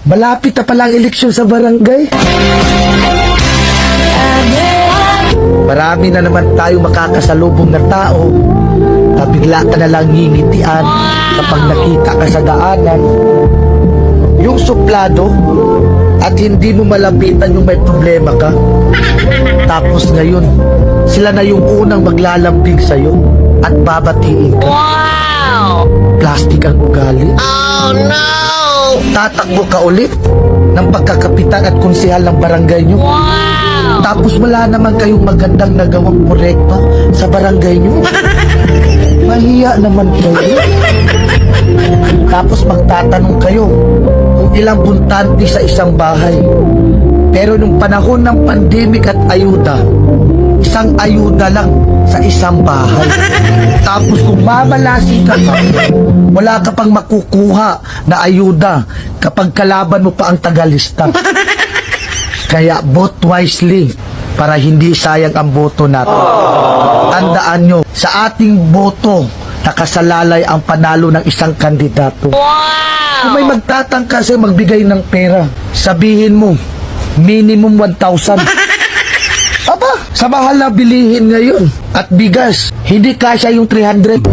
Malapit na palang eleksyon sa barangay. Marami na naman tayo makakasalubong na tao na bigla ka na lang ngingitian kapag nakita ka sa daanan. Yung suplado at hindi mo malapitan yung may problema ka. Tapos ngayon, sila na yung unang maglalambing sa'yo at babatiin ka. Wow! Plastic ang ugali. Oh no! Tatakbo ka ulit ng pagkakapitan at konsehal ng barangay nyo. Wow! Tapos wala naman kayong magandang nagawang proyekto sa barangay nyo. Mahiya naman kayo. Tapos magtatanong kayo kung ilang buntante sa isang bahay. Pero nung panahon ng pandemic at ayuda, isang ayuda lang sa isang bahay. Tapos kung mamalasin ka pa, wala ka pang makukuha na ayuda kapag kalaban mo pa ang tagalista. Kaya vote wisely para hindi sayang ang boto natin. Tandaan nyo, sa ating boto, nakasalalay ang panalo ng isang kandidato. Kung may magtatangka sa'yo magbigay ng pera, sabihin mo, minimum 1,000. Aba, sa mahal na bilihin ngayon at bigas, hindi kasya yung 300.